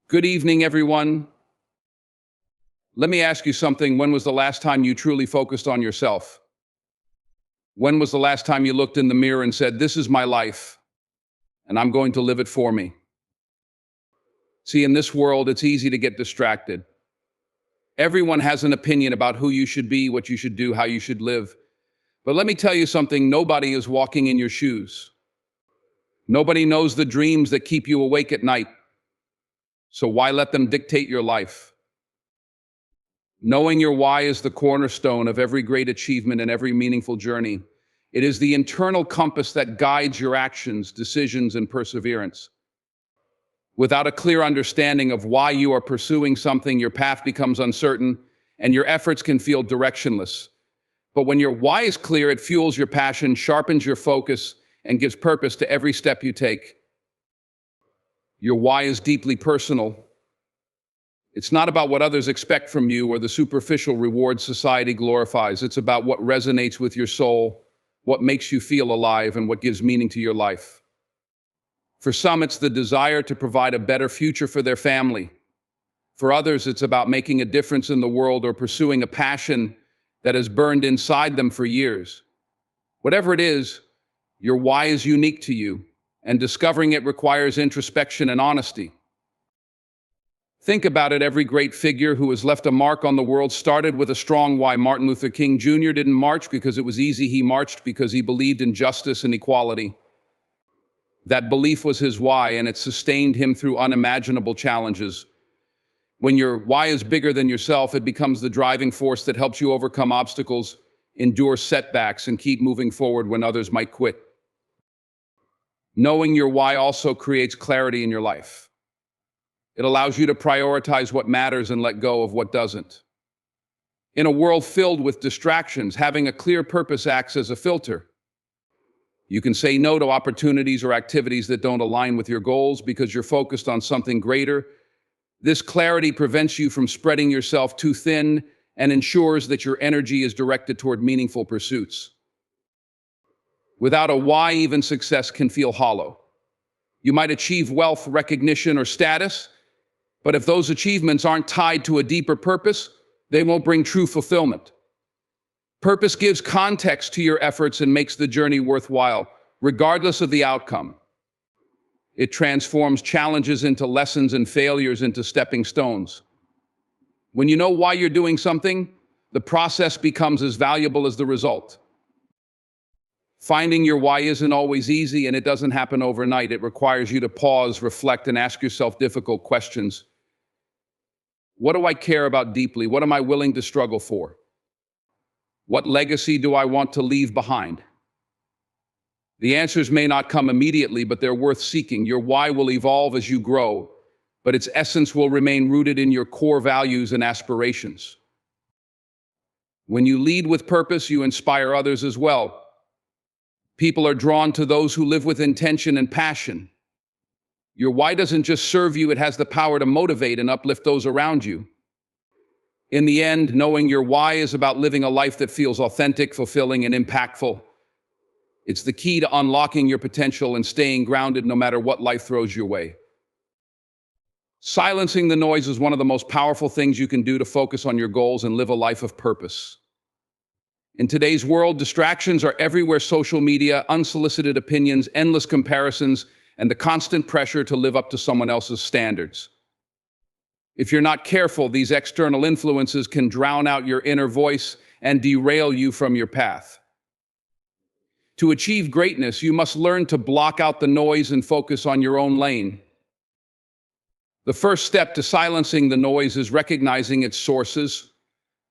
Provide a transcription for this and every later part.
Good evening, everyone. Let me ask you something. When was the last time you truly focused on yourself? When was the last time you looked in the mirror and said, "This is my life, and I'm going to live it for me"? See, in this world, it's easy to get distracted. Everyone has an opinion about who you should be, what you should do, how you should live. But let me tell you something, nobody is walking in your shoes. Nobody knows the dreams that keep you awake at night. So why let them dictate your life? Knowing your why is the cornerstone of every great achievement and every meaningful journey. It is the internal compass that guides your actions, decisions, and perseverance. Without a clear understanding of why you are pursuing something, your path becomes uncertain and your efforts can feel directionless. But when your why is clear, it fuels your passion, sharpens your focus, and gives purpose to every step you take. Your why is deeply personal. It's not about what others expect from you or the superficial rewards society glorifies. It's about what resonates with your soul, what makes you feel alive, and what gives meaning to your life. For some, it's the desire to provide a better future for their family. For others, it's about making a difference in the world or pursuing a passion that has burned inside them for years. Whatever it is, your why is unique to you, and discovering it requires introspection and honesty. Think about it, every great figure who has left a mark on the world started with a strong why. Martin Luther King Jr. didn't march because it was easy, he marched because he believed in justice and equality. That belief was his why, and it sustained him through unimaginable challenges. When your why is bigger than yourself, it becomes the driving force that helps you overcome obstacles, endure setbacks, and keep moving forward when others might quit. Knowing your why also creates clarity in your life. It allows you to prioritize what matters and let go of what doesn't. In a world filled with distractions, having a clear purpose acts as a filter. You can say no to opportunities or activities that don't align with your goals because you're focused on something greater. This clarity prevents you from spreading yourself too thin and ensures that your energy is directed toward meaningful pursuits. Without a why, even success can feel hollow. You might achieve wealth, recognition, or status, but if those achievements aren't tied to a deeper purpose, they won't bring true fulfillment. Purpose gives context to your efforts and makes the journey worthwhile, regardless of the outcome. It transforms challenges into lessons and failures into stepping stones. When you know why you're doing something, the process becomes as valuable as the result. Finding your why isn't always easy, and it doesn't happen overnight. It requires you to pause, reflect, and ask yourself difficult questions. What do I care about deeply? What am I willing to struggle for? What legacy do I want to leave behind? The answers may not come immediately, but they're worth seeking. Your why will evolve as you grow, but its essence will remain rooted in your core values and aspirations. When you lead with purpose, you inspire others as well. People are drawn to those who live with intention and passion. Your why doesn't just serve you, it has the power to motivate and uplift those around you. In the end, knowing your why is about living a life that feels authentic, fulfilling, and impactful. It's the key to unlocking your potential and staying grounded no matter what life throws your way. Silencing the noise is one of the most powerful things you can do to focus on your goals and live a life of purpose. In today's world, distractions are everywhere: social media, unsolicited opinions, endless comparisons, and the constant pressure to live up to someone else's standards. If you're not careful, these external influences can drown out your inner voice and derail you from your path. To achieve greatness, you must learn to block out the noise and focus on your own lane. The first step to silencing the noise is recognizing its sources.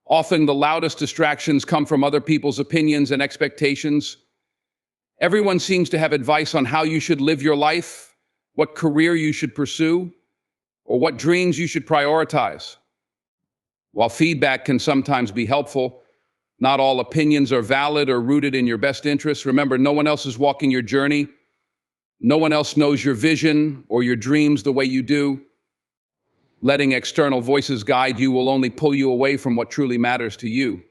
Often the loudest distractions come from other people's opinions and expectations. Everyone seems to have advice on how you should live your life, what career you should pursue, or what dreams you should prioritize. While feedback can sometimes be helpful, not all opinions are valid or rooted in your best interests. Remember, no one else is walking your journey. No one else knows your vision or your dreams the way you do. Letting external voices guide you will only pull you away from what truly matters to you.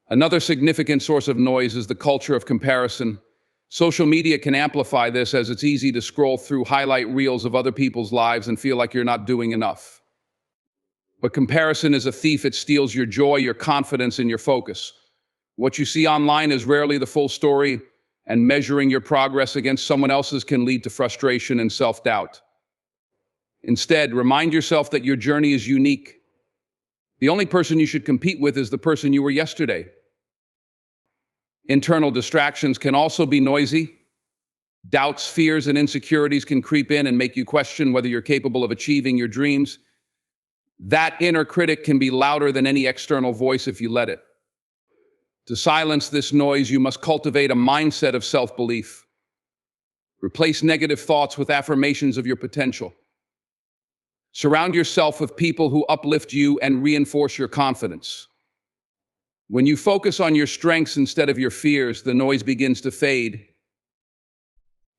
Another significant source of noise is the culture of comparison. Social media can amplify this, as it's easy to scroll through highlight reels of other people's lives and feel like you're not doing enough. But comparison is a thief. It steals your joy, your confidence, and your focus. What you see online is rarely the full story, and measuring your progress against someone else's can lead to frustration and self-doubt. Instead, remind yourself that your journey is unique. The only person you should compete with is the person you were yesterday. Internal distractions can also be noisy. Doubts, fears, and insecurities can creep in and make you question whether you're capable of achieving your dreams. That inner critic can be louder than any external voice if you let it. To silence this noise, you must cultivate a mindset of self-belief. Replace negative thoughts with affirmations of your potential. Surround yourself with people who uplift you and reinforce your confidence. When you focus on your strengths instead of your fears, the noise begins to fade.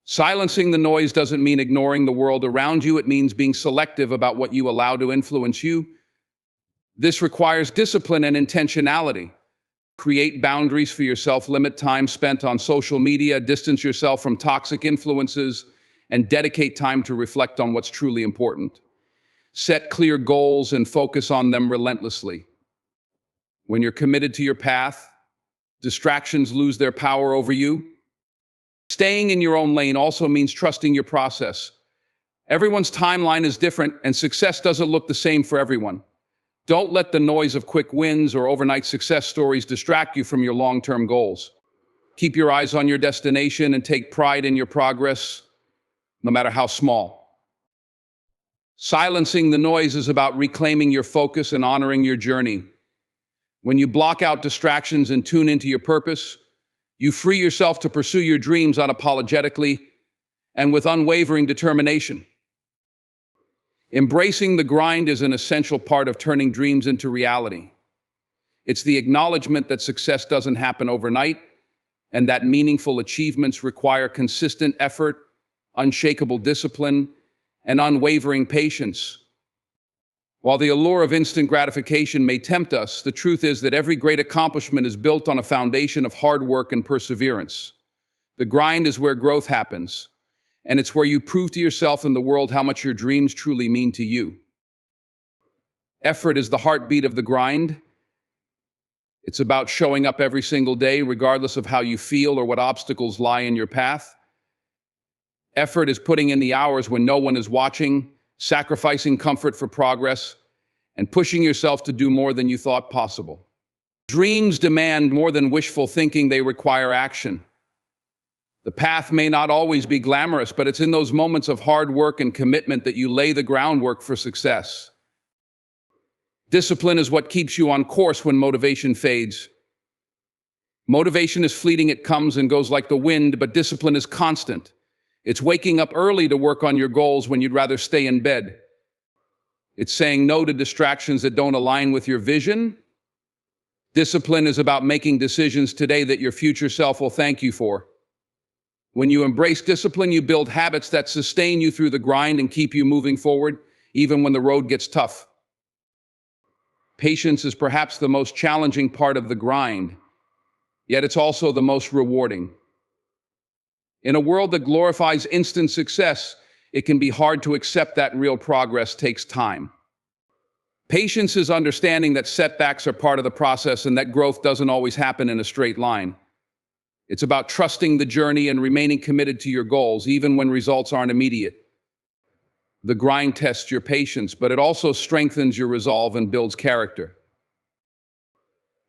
Silencing the noise doesn't mean ignoring the world around you. It means being selective about what you allow to influence you. This requires discipline and intentionality. Create boundaries for yourself, limit time spent on social media, distance yourself from toxic influences, and dedicate time to reflect on what's truly important. Set clear goals and focus on them relentlessly. When you're committed to your path, distractions lose their power over you. Staying in your own lane also means trusting your process. Everyone's timeline is different, and success doesn't look the same for everyone. Don't let the noise of quick wins or overnight success stories distract you from your long-term goals. Keep your eyes on your destination and take pride in your progress, no matter how small. Silencing the noise is about reclaiming your focus and honoring your journey. When you block out distractions and tune into your purpose, you free yourself to pursue your dreams unapologetically and with unwavering determination. Embracing the grind is an essential part of turning dreams into reality. It's the acknowledgement that success doesn't happen overnight and that meaningful achievements require consistent effort, unshakable discipline, and unwavering patience. While the allure of instant gratification may tempt us, the truth is that every great accomplishment is built on a foundation of hard work and perseverance. The grind is where growth happens, and it's where you prove to yourself and the world how much your dreams truly mean to you. Effort is the heartbeat of the grind. It's about showing up every single day, regardless of how you feel or what obstacles lie in your path. Effort is putting in the hours when no one is watching, sacrificing comfort for progress, and pushing yourself to do more than you thought possible. Dreams demand more than wishful thinking. They require action. The path may not always be glamorous, but it's in those moments of hard work and commitment that you lay the groundwork for success. Discipline is what keeps you on course when motivation fades. Motivation is fleeting. It comes and goes like the wind, but discipline is constant. It's waking up early to work on your goals when you'd rather stay in bed. It's saying no to distractions that don't align with your vision. Discipline is about making decisions today that your future self will thank you for. When you embrace discipline, you build habits that sustain you through the grind and keep you moving forward, even when the road gets tough. Patience is perhaps the most challenging part of the grind, yet it's also the most rewarding. In a world that glorifies instant success, it can be hard to accept that real progress takes time. Patience is understanding that setbacks are part of the process and that growth doesn't always happen in a straight line. It's about trusting the journey and remaining committed to your goals, even when results aren't immediate. The grind tests your patience, but it also strengthens your resolve and builds character.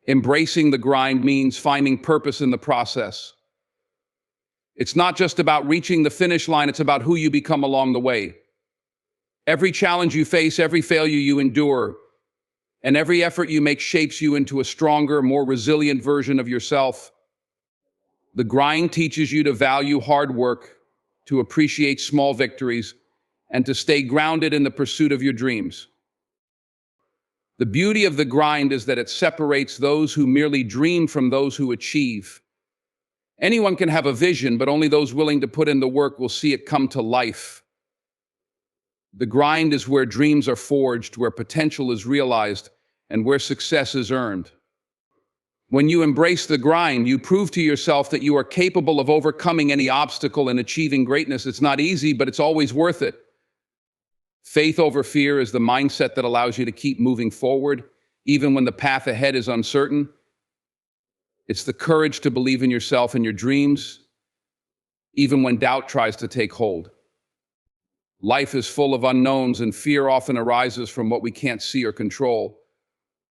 Embracing the grind means finding purpose in the process. It's not just about reaching the finish line, it's about who you become along the way. Every challenge you face, every failure you endure, and every effort you make shapes you into a stronger, more resilient version of yourself. The grind teaches you to value hard work, to appreciate small victories, and to stay grounded in the pursuit of your dreams. The beauty of the grind is that it separates those who merely dream from those who achieve. Anyone can have a vision, but only those willing to put in the work will see it come to life. The grind is where dreams are forged, where potential is realized, and where success is earned. When you embrace the grind, you prove to yourself that you are capable of overcoming any obstacle and achieving greatness. It's not easy, but it's always worth it. Faith over fear is the mindset that allows you to keep moving forward, even when the path ahead is uncertain. It's the courage to believe in yourself and your dreams, even when doubt tries to take hold. Life is full of unknowns, and fear often arises from what we can't see or control.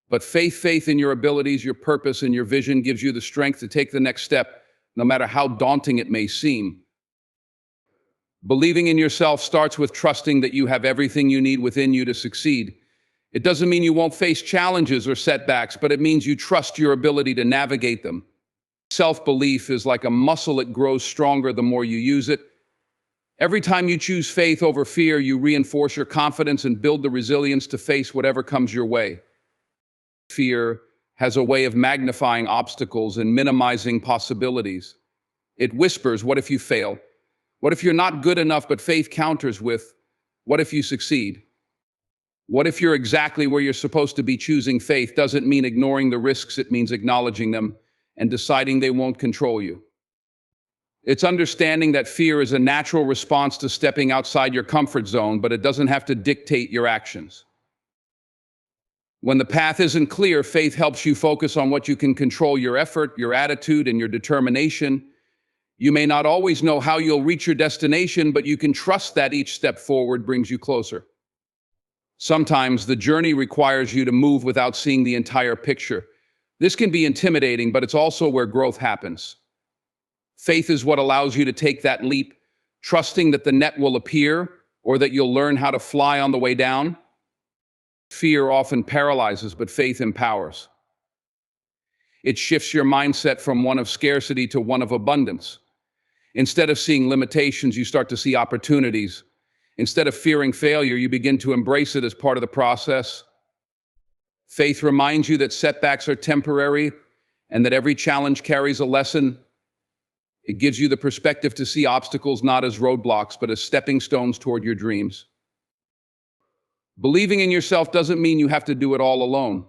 But faith in your abilities, your purpose, and your vision gives you the strength to take the next step, no matter how daunting it may seem. Believing in yourself starts with trusting that you have everything you need within you to succeed. It doesn't mean you won't face challenges or setbacks, but it means you trust your ability to navigate them. Self-belief is like a muscle. It grows stronger the more you use it. Every time you choose faith over fear, you reinforce your confidence and build the resilience to face whatever comes your way. Fear has a way of magnifying obstacles and minimizing possibilities. It whispers, "What if you fail? What if you're not good enough?" But faith counters with, "What if you succeed? What if you're exactly where you're supposed to be?" Choosing faith doesn't mean ignoring the risks. It means acknowledging them and deciding they won't control you. It's understanding that fear is a natural response to stepping outside your comfort zone, but it doesn't have to dictate your actions. When the path isn't clear, faith helps you focus on what you can control: your effort, your attitude, and your determination. You may not always know how you'll reach your destination, but you can trust that each step forward brings you closer. Sometimes the journey requires you to move without seeing the entire picture. This can be intimidating, but it's also where growth happens. Faith is what allows you to take that leap, trusting that the net will appear or that you'll learn how to fly on the way down. Fear often paralyzes, but faith empowers. It shifts your mindset from one of scarcity to one of abundance. Instead of seeing limitations, you start to see opportunities. Instead of fearing failure, you begin to embrace it as part of the process. Faith reminds you that setbacks are temporary and that every challenge carries a lesson. It gives you the perspective to see obstacles not as roadblocks, but as stepping stones toward your dreams. Believing in yourself doesn't mean you have to do it all alone.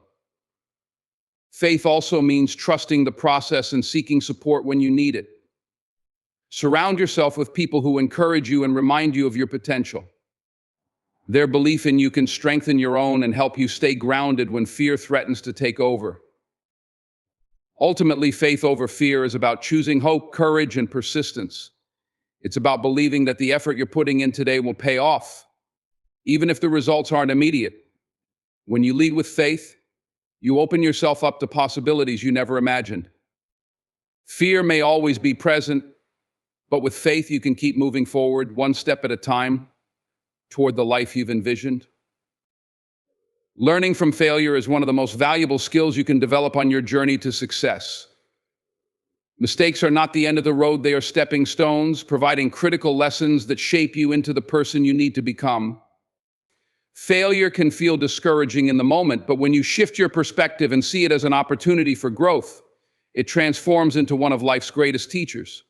Faith also means trusting the process and seeking support when you need it. Surround yourself with people who encourage you and remind you of your potential. Their belief in you can strengthen your own and help you stay grounded when fear threatens to take over. Ultimately, faith over fear is about choosing hope, courage, and persistence. It's about believing that the effort you're putting in today will pay off, even if the results aren't immediate. When you lead with faith, you open yourself up to possibilities you never imagined. Fear may always be present, but with faith, you can keep moving forward, one step at a time, toward the life you've envisioned. Learning from failure is one of the most valuable skills you can develop on your journey to success. Mistakes are not the end of the road. They are stepping stones, providing critical lessons that shape you into the person you need to become. Failure can feel discouraging in the moment, but when you shift your perspective and see it as an opportunity for growth, it transforms into one of life's greatest teachers.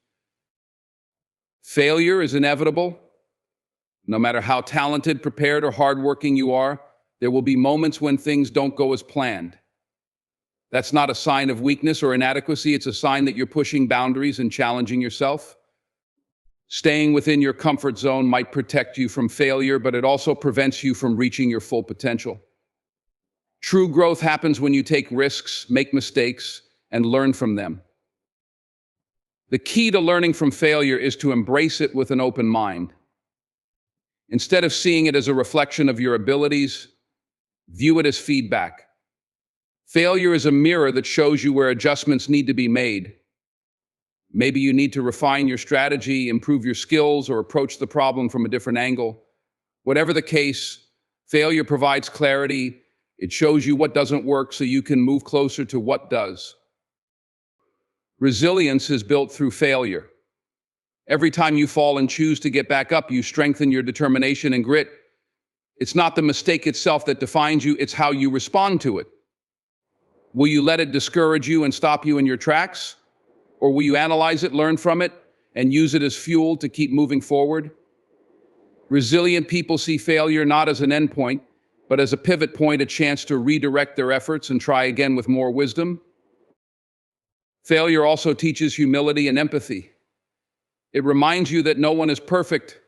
Failure is inevitable. No matter how talented, prepared, or hardworking you are, there will be moments when things don't go as planned. That's not a sign of weakness or inadequacy. It's a sign that you're pushing boundaries and challenging yourself. Staying within your comfort zone might protect you from failure, but it also prevents you from reaching your full potential. True growth happens when you take risks, make mistakes, and learn from them. The key to learning from failure is to embrace it with an open mind. Instead of seeing it as a reflection of your abilities, view it as feedback. Failure is a mirror that shows you where adjustments need to be made. Maybe you need to refine your strategy, improve your skills, or approach the problem from a different angle. Whatever the case, failure provides clarity. It shows you what doesn't work so you can move closer to what does. Resilience is built through failure. Every time you fall and choose to get back up, you strengthen your determination and grit. It's not the mistake itself that defines you, it's how you respond to it. Will you let it discourage you and stop you in your tracks? Or will you analyze it, learn from it, and use it as fuel to keep moving forward? Resilient people see failure not as an endpoint, but as a pivot point, a chance to redirect their efforts and try again with more wisdom. Failure also teaches humility and empathy. It reminds you that no one is perfect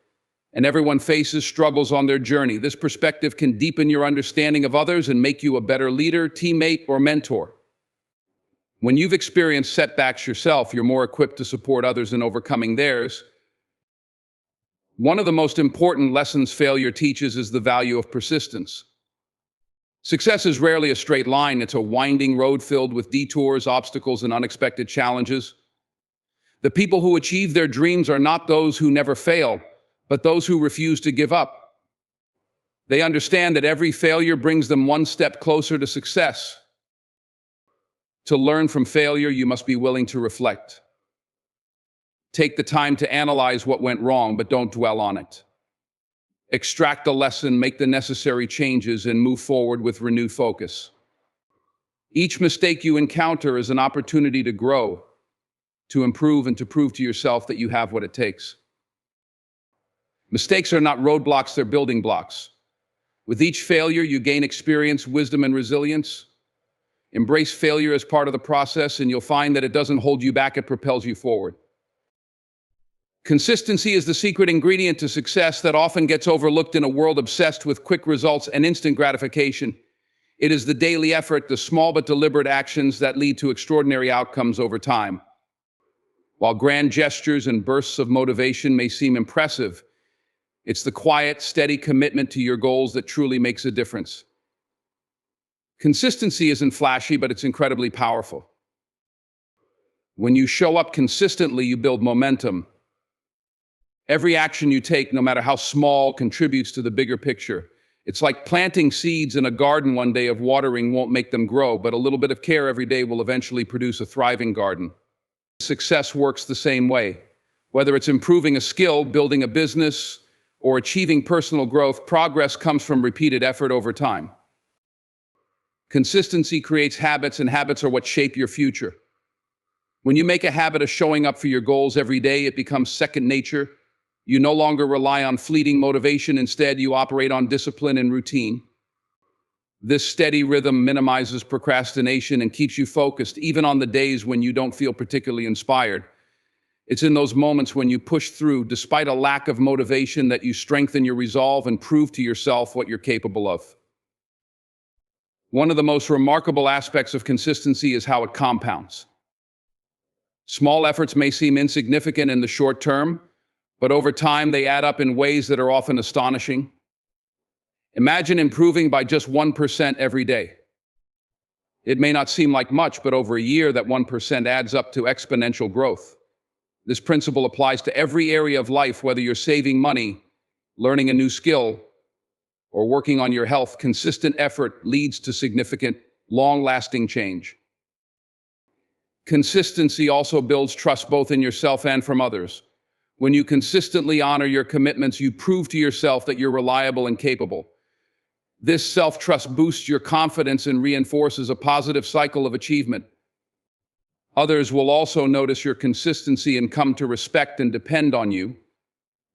and everyone faces struggles on their journey. This perspective can deepen your understanding of others and make you a better leader, teammate, or mentor. When you've experienced setbacks yourself, you're more equipped to support others in overcoming theirs. One of the most important lessons failure teaches is the value of persistence. Success is rarely a straight line. It's a winding road filled with detours, obstacles, and unexpected challenges. The people who achieve their dreams are not those who never fail, but those who refuse to give up. They understand that every failure brings them one step closer to success. To learn from failure, you must be willing to reflect. Take the time to analyze what went wrong, but don't dwell on it. Extract a lesson, make the necessary changes, and move forward with renewed focus. Each mistake you encounter is an opportunity to grow, to improve, and to prove to yourself that you have what it takes. Mistakes are not roadblocks, they're building blocks. With each failure, you gain experience, wisdom, and resilience. Embrace failure as part of the process, and you'll find that it doesn't hold you back, it propels you forward. Consistency is the secret ingredient to success that often gets overlooked in a world obsessed with quick results and instant gratification. It is the daily effort, the small but deliberate actions that lead to extraordinary outcomes over time. While grand gestures and bursts of motivation may seem impressive, it's the quiet, steady commitment to your goals that truly makes a difference. Consistency isn't flashy, but it's incredibly powerful. When you show up consistently, you build momentum. Every action you take, no matter how small, contributes to the bigger picture. It's like planting seeds in a garden. One day of watering won't make them grow, but a little bit of care every day will eventually produce a thriving garden. Success works the same way. Whether it's improving a skill, building a business, or achieving personal growth, progress comes from repeated effort over time. Consistency creates habits, and habits are what shape your future. When you make a habit of showing up for your goals every day, it becomes second nature. You no longer rely on fleeting motivation. Instead, you operate on discipline and routine. This steady rhythm minimizes procrastination and keeps you focused, even on the days when you don't feel particularly inspired. It's in those moments when you push through, despite a lack of motivation, that you strengthen your resolve and prove to yourself what you're capable of. One of the most remarkable aspects of consistency is how it compounds. Small efforts may seem insignificant in the short term, but over time they add up in ways that are often astonishing. Imagine improving by just 1% every day. It may not seem like much, but over a year, that 1% adds up to exponential growth. This principle applies to every area of life, whether you're saving money, learning a new skill, or working on your health. Consistent effort leads to significant, long-lasting change. Consistency also builds trust both in yourself and from others. When you consistently honor your commitments, you prove to yourself that you're reliable and capable. This self-trust boosts your confidence and reinforces a positive cycle of achievement. Others will also notice your consistency and come to respect and depend on you.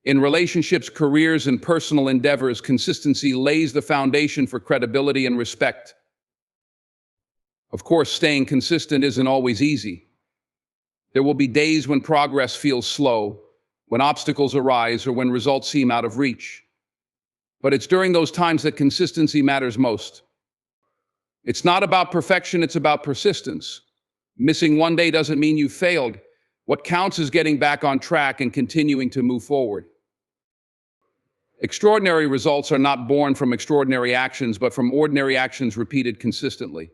In relationships, careers, and personal endeavors, consistency lays the foundation for credibility and respect. Of course, staying consistent isn't always easy. There will be days when progress feels slow, when obstacles arise, or when results seem out of reach. But it's during those times that consistency matters most. It's not about perfection, it's about persistence. Missing one day doesn't mean you failed. What counts is getting back on track and continuing to move forward. Extraordinary results are not born from extraordinary actions, but from ordinary actions repeated consistently.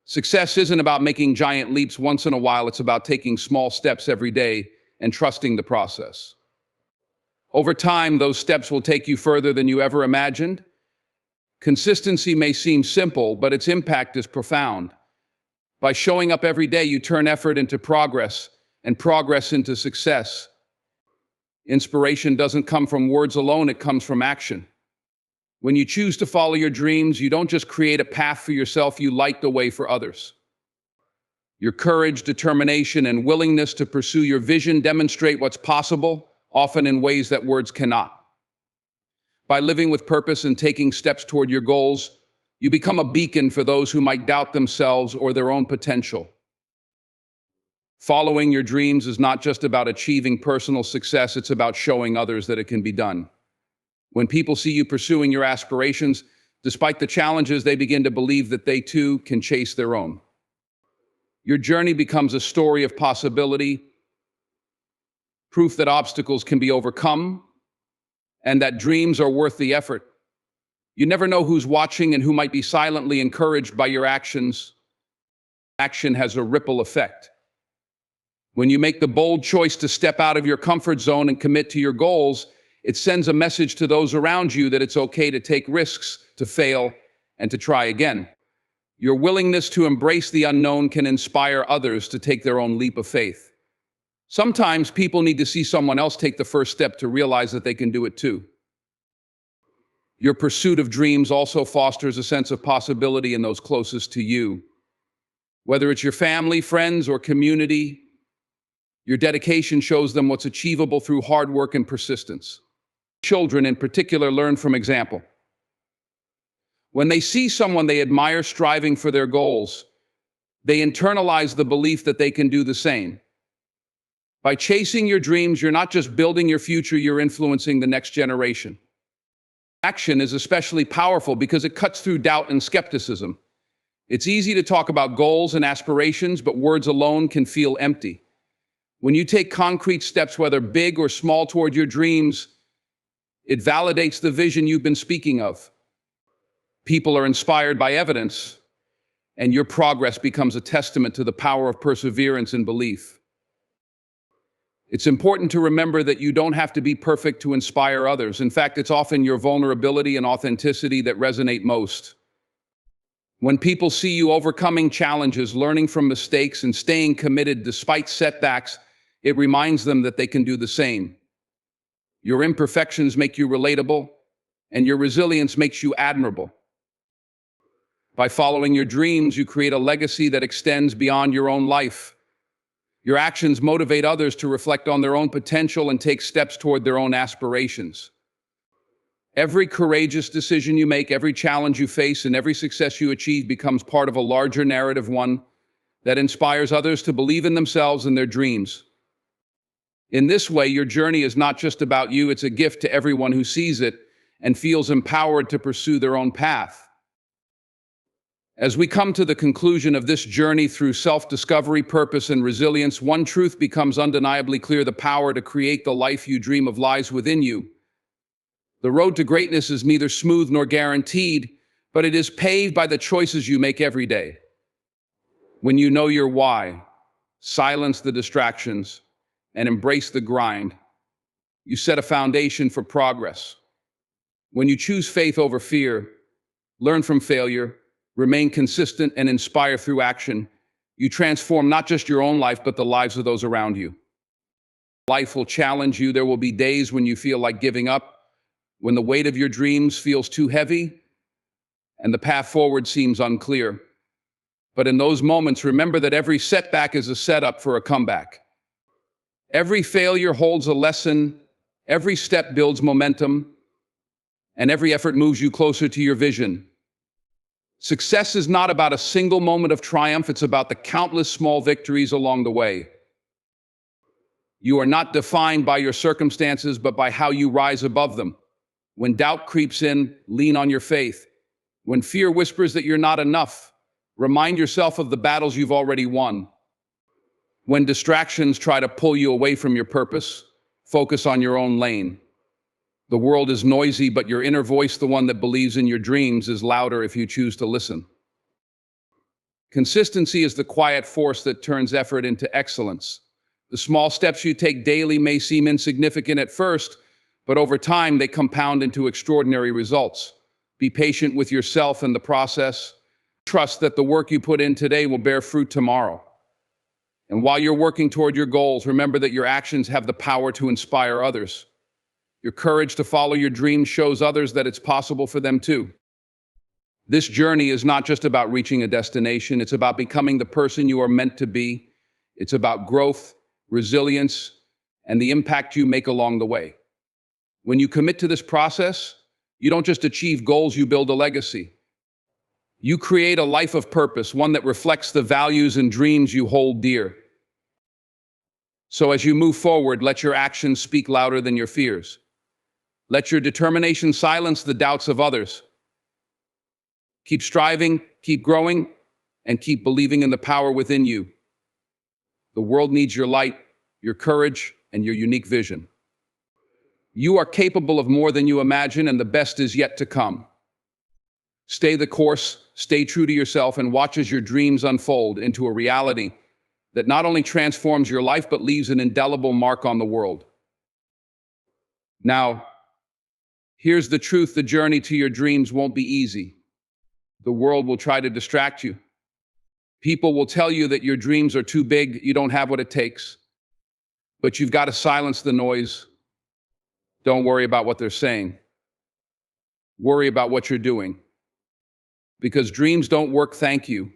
Success isn't about making giant leaps once in a while, it's about taking small steps every day and trusting the process. Over time, those steps will take you further than you ever imagined. Consistency may seem simple, but its impact is profound. By showing up every day, you turn effort into progress and progress into success. Inspiration doesn't come from words alone, it comes from action. When you choose to follow your dreams, you don't just create a path for yourself, you light the way for others. Your courage, determination, and willingness to pursue your vision demonstrate what's possible, often in ways that words cannot. By living with purpose and taking steps toward your goals, you become a beacon for those who might doubt themselves or their own potential. Following your dreams is not just about achieving personal success, it's about showing others that it can be done. When people see you pursuing your aspirations, despite the challenges, they begin to believe that they too can chase their own. Your journey becomes a story of possibility, proof that obstacles can be overcome, and that dreams are worth the effort. You never know who's watching and who might be silently encouraged by your actions. Action has a ripple effect. When you make the bold choice to step out of your comfort zone and commit to your goals, it sends a message to those around you that it's okay to take risks, to fail, and to try again. Your willingness to embrace the unknown can inspire others to take their own leap of faith. Sometimes people need to see someone else take the first step to realize that they can do it too. Your pursuit of dreams also fosters a sense of possibility in those closest to you. Whether it's your family, friends, or community, your dedication shows them what's achievable through hard work and persistence. Children in particular learn from example. When they see someone they admire striving for their goals, they internalize the belief that they can do the same. By chasing your dreams, you're not just building your future, you're influencing the next generation. Action is especially powerful because it cuts through doubt and skepticism. It's easy to talk about goals and aspirations, but words alone can feel empty. When you take concrete steps, whether big or small, toward your dreams, it validates the vision you've been speaking of. People are inspired by evidence, and your progress becomes a testament to the power of perseverance and belief. It's important to remember that you don't have to be perfect to inspire others. In fact, it's often your vulnerability and authenticity that resonate most. When people see you overcoming challenges, learning from mistakes, and staying committed despite setbacks, it reminds them that they can do the same. Your imperfections make you relatable, and your resilience makes you admirable. By following your dreams, you create a legacy that extends beyond your own life. Your actions motivate others to reflect on their own potential and take steps toward their own aspirations. Every courageous decision you make, every challenge you face, and every success you achieve becomes part of a larger narrative, one that inspires others to believe in themselves and their dreams. In this way, your journey is not just about you, it's a gift to everyone who sees it and feels empowered to pursue their own path. As we come to the conclusion of this journey through self-discovery, purpose, and resilience, one truth becomes undeniably clear: the power to create the life you dream of lies within you. The road to greatness is neither smooth nor guaranteed, but it is paved by the choices you make every day. When you know your why, silence the distractions, and embrace the grind, you set a foundation for progress. When you choose faith over fear, learn from failure, remain consistent, and inspire through action, you transform not just your own life, but the lives of those around you. Life will challenge you. There will be days when you feel like giving up, when the weight of your dreams feels too heavy, and the path forward seems unclear. But in those moments, remember that every setback is a setup for a comeback. Every failure holds a lesson, every step builds momentum, and every effort moves you closer to your vision. Success is not about a single moment of triumph, it's about the countless small victories along the way. You are not defined by your circumstances, but by how you rise above them. When doubt creeps in, lean on your faith. When fear whispers that you're not enough, remind yourself of the battles you've already won. When distractions try to pull you away from your purpose, focus on your own lane. The world is noisy, but your inner voice, the one that believes in your dreams, is louder if you choose to listen. Consistency is the quiet force that turns effort into excellence. The small steps you take daily may seem insignificant at first, but over time they compound into extraordinary results. Be patient with yourself and the process. Trust that the work you put in today will bear fruit tomorrow. And while you're working toward your goals, remember that your actions have the power to inspire others. Your courage to follow your dreams shows others that it's possible for them too. This journey is not just about reaching a destination, it's about becoming the person you are meant to be. It's about growth, resilience, and the impact you make along the way. When you commit to this process, you don't just achieve goals, you build a legacy. You create a life of purpose, one that reflects the values and dreams you hold dear. So as you move forward, let your actions speak louder than your fears. Let your determination silence the doubts of others. Keep striving, keep growing, and keep believing in the power within you. The world needs your light, your courage, and your unique vision. You are capable of more than you imagine, and the best is yet to come. Stay the course, stay true to yourself, and watch as your dreams unfold into a reality that not only transforms your life, but leaves an indelible mark on the world. Now, here's the truth: the journey to your dreams won't be easy. The world will try to distract you. People will tell you that your dreams are too big, you don't have what it takes. But you've got to silence the noise. Don't worry about what they're saying. Worry about what you're doing. Because dreams don't work, thank you.